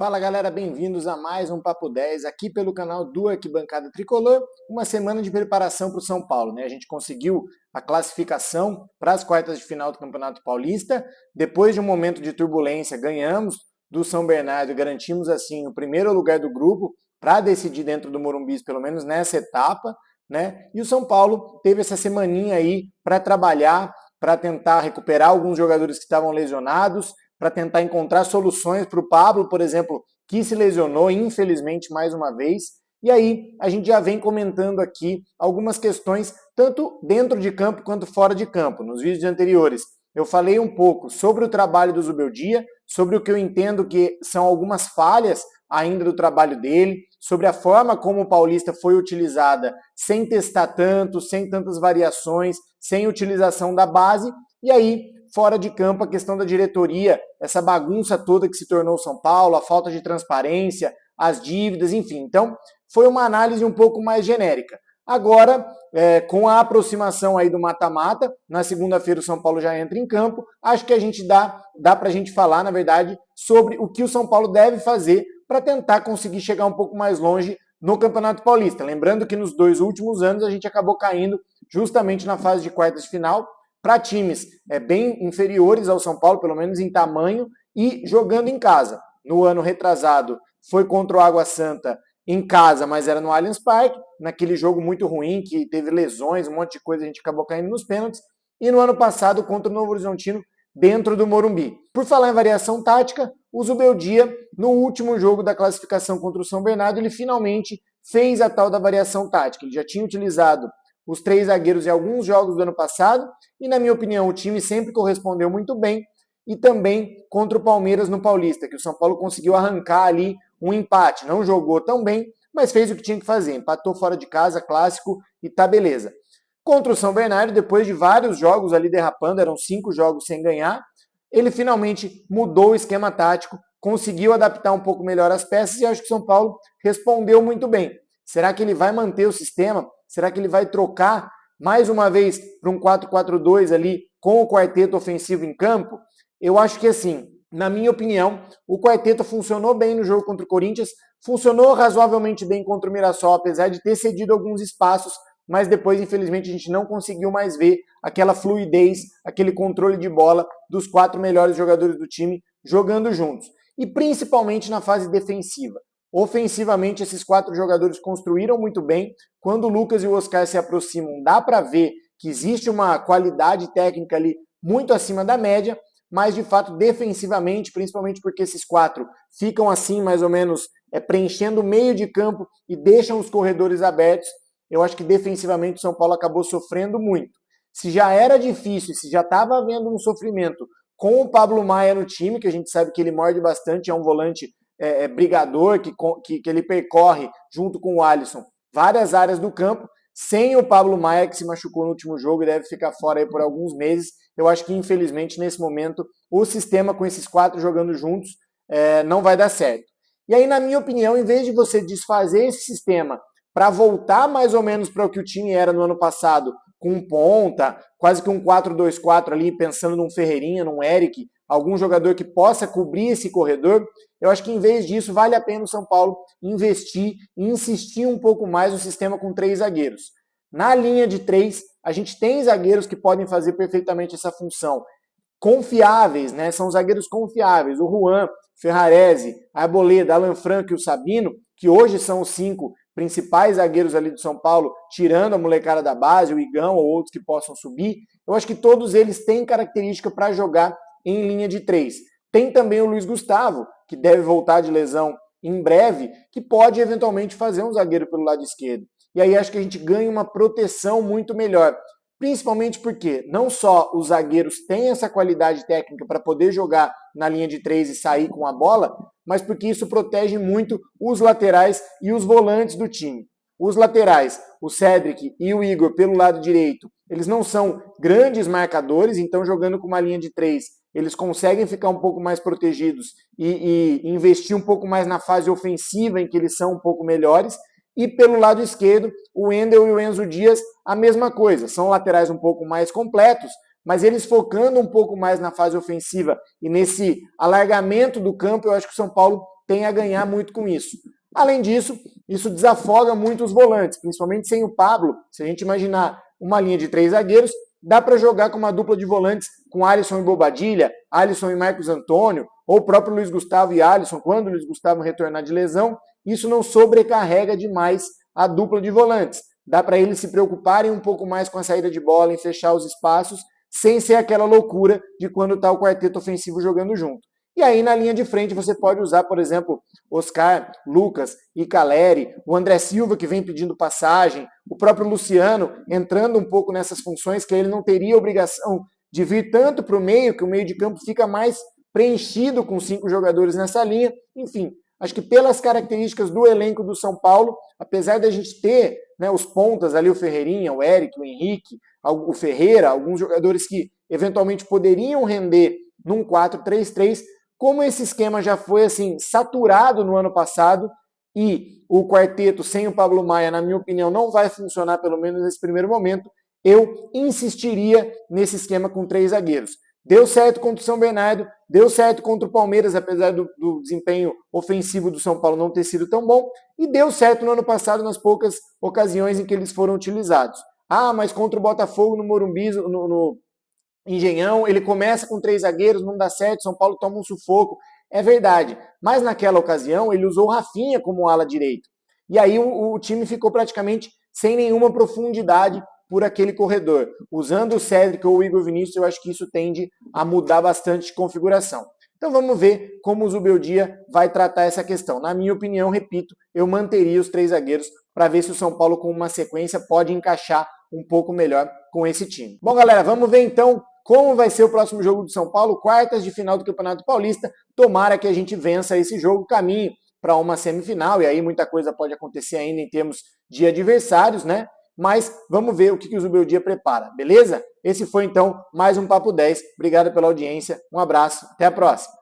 Fala galera, bem-vindos a mais um Papo 10 aqui pelo canal do Arquibancada Tricolor. Uma semana de preparação para o São Paulo, né? A gente conseguiu a classificação para as quartas de final do Campeonato Paulista. Depois de um momento de turbulência, ganhamos do São Bernardo e garantimos assim o primeiro lugar do grupo para decidir dentro do Morumbi, pelo menos nessa etapa, né? E o São Paulo teve essa semaninha aí para trabalhar, para tentar recuperar alguns jogadores que estavam lesionados, para tentar encontrar soluções para o Pablo, por exemplo, que se lesionou, infelizmente, mais uma vez. E aí a gente já vem comentando aqui algumas questões, tanto dentro de campo quanto fora de campo. Nos vídeos anteriores eu falei um pouco sobre o trabalho do Zubeldia, sobre o que eu entendo que são algumas falhas ainda do trabalho dele, sobre a forma como o Paulista foi utilizada sem testar tanto, sem tantas variações, sem utilização da base. E aí, fora de campo, a questão da diretoria, essa bagunça toda que se tornou São Paulo, a falta de transparência, as dívidas, enfim. Então, foi uma análise um pouco mais genérica. Agora, com a aproximação aí do mata-mata, na segunda-feira o São Paulo já entra em campo, acho que a gente dá pra gente falar, na verdade, sobre o que o São Paulo deve fazer para tentar conseguir chegar um pouco mais longe no Campeonato Paulista. Lembrando que nos 2 últimos anos a gente acabou caindo justamente na fase de quartas de final, para times bem inferiores ao São Paulo, pelo menos em tamanho, e jogando em casa. No ano retrasado foi contra o Água Santa em casa, mas era no Allianz Parque, naquele jogo muito ruim, que teve lesões, um monte de coisa, a gente acabou caindo nos pênaltis. E no ano passado contra o Novo Horizontino, dentro do Morumbi. Por falar em variação tática, o Zubeldia, no último jogo da classificação contra o São Bernardo, ele finalmente fez a tal da variação tática. Ele já tinha utilizado os 3 zagueiros em alguns jogos do ano passado, e na minha opinião o time sempre correspondeu muito bem, e também contra o Palmeiras no Paulista, que o São Paulo conseguiu arrancar ali um empate, não jogou tão bem, mas fez o que tinha que fazer, empatou fora de casa, clássico, e tá beleza. Contra o São Bernardo, depois de vários jogos ali derrapando, eram 5 jogos sem ganhar, ele finalmente mudou o esquema tático, conseguiu adaptar um pouco melhor as peças, e acho que o São Paulo respondeu muito bem. Será que ele vai manter o sistema? Será que ele vai trocar mais uma vez para um 4-4-2 ali com o quarteto ofensivo em campo? Eu acho que assim, na minha opinião, o quarteto funcionou bem no jogo contra o Corinthians, funcionou razoavelmente bem contra o Mirassol, apesar de ter cedido alguns espaços, mas depois, infelizmente, a gente não conseguiu mais ver aquela fluidez, aquele controle de bola dos 4 melhores jogadores do time jogando juntos. E principalmente na fase defensiva. Ofensivamente, esses 4 jogadores construíram muito bem. Quando o Lucas e o Oscar se aproximam, dá para ver que existe uma qualidade técnica ali muito acima da média, mas de fato defensivamente, principalmente porque esses 4 ficam assim mais ou menos preenchendo o meio de campo e deixam os corredores abertos, eu acho que defensivamente o São Paulo acabou sofrendo muito. Se já era difícil, se já estava havendo um sofrimento com o Pablo Maia no time, que a gente sabe que ele morde bastante, é um volante brigador, que ele percorre, junto com o Alisson, várias áreas do campo, sem o Pablo Maia, que se machucou no último jogo e deve ficar fora aí por alguns meses. Eu acho que, infelizmente, nesse momento, o sistema com esses 4 jogando juntos não vai dar certo. E aí, na minha opinião, em vez de você desfazer esse sistema para voltar mais ou menos para o que o time era no ano passado, com um ponta, quase que um 4-2-4 ali, pensando num Ferreirinha, num Eric, algum jogador que possa cobrir esse corredor, eu acho que em vez disso vale a pena o São Paulo investir e insistir um pouco mais no sistema com 3 zagueiros. Na linha de 3, a gente tem zagueiros que podem fazer perfeitamente essa função. Confiáveis, né? São zagueiros confiáveis. O Juan, Ferrarese, a Arboleda, Alan Franco e o Sabino, que hoje são os 5 principais zagueiros ali do São Paulo, tirando a molecada da base, o Igão ou outros que possam subir, eu acho que todos eles têm característica para jogar em linha de 3. Tem também o Luiz Gustavo, que deve voltar de lesão em breve, que pode eventualmente fazer um zagueiro pelo lado esquerdo. E aí acho que a gente ganha uma proteção muito melhor. Principalmente porque não só os zagueiros têm essa qualidade técnica para poder jogar na linha de 3 e sair com a bola, mas porque isso protege muito os laterais e os volantes do time. Os laterais, o Cedric e o Igor pelo lado direito, eles não são grandes marcadores, então jogando com uma linha de 3, eles conseguem ficar um pouco mais protegidos e investir um pouco mais na fase ofensiva, em que eles são um pouco melhores. E pelo lado esquerdo, o Wendel e o Enzo Dias, a mesma coisa. São laterais um pouco mais completos, mas eles focando um pouco mais na fase ofensiva e nesse alargamento do campo, eu acho que o São Paulo tem a ganhar muito com isso. Além disso, isso desafoga muito os volantes, principalmente sem o Pablo. Se a gente imaginar uma linha de 3 zagueiros, dá para jogar com uma dupla de volantes com Alisson e Bobadilla, Alisson e Marcos Antônio, ou o próprio Luiz Gustavo e Alisson, quando o Luiz Gustavo retornar de lesão. Isso não sobrecarrega demais a dupla de volantes. Dá para eles se preocuparem um pouco mais com a saída de bola, em fechar os espaços, sem ser aquela loucura de quando está o quarteto ofensivo jogando junto. E aí na linha de frente você pode usar, por exemplo, Oscar, Lucas e Caleri, o André Silva que vem pedindo passagem, o próprio Luciano entrando um pouco nessas funções que ele não teria obrigação de vir tanto para o meio, que o meio de campo fica mais preenchido com 5 jogadores nessa linha. Enfim, acho que pelas características do elenco do São Paulo, apesar da gente ter, né, os pontas ali, o Ferreirinha, o Eric, o Henrique, o Ferreira, alguns jogadores que eventualmente poderiam render num 4-3-3, como esse esquema já foi assim saturado no ano passado e o quarteto sem o Pablo Maia, na minha opinião, não vai funcionar, pelo menos nesse primeiro momento, eu insistiria nesse esquema com 3 zagueiros. Deu certo contra o São Bernardo, deu certo contra o Palmeiras, apesar do desempenho ofensivo do São Paulo não ter sido tão bom, e deu certo no ano passado nas poucas ocasiões em que eles foram utilizados. Ah, mas contra o Botafogo no Morumbi, no Engenhão, ele começa com 3 zagueiros, não dá certo, São Paulo toma um sufoco. É verdade, mas naquela ocasião ele usou o Rafinha como ala direito. E aí o time ficou praticamente sem nenhuma profundidade por aquele corredor. Usando o Cédric ou o Igor Vinícius, eu acho que isso tende a mudar bastante de configuração. Então vamos ver como o Zubeldia vai tratar essa questão. Na minha opinião, repito, eu manteria os 3 zagueiros para ver se o São Paulo com uma sequência pode encaixar um pouco melhor com esse time. Bom, galera, vamos ver então como vai ser o próximo jogo do São Paulo, quartas de final do Campeonato Paulista. Tomara que a gente vença esse jogo, caminho para uma semifinal, e aí muita coisa pode acontecer ainda em termos de adversários, né? Mas vamos ver o que o Zubeldia prepara, beleza? Esse foi então mais um Papo 10. Obrigado pela audiência, um abraço, até a próxima.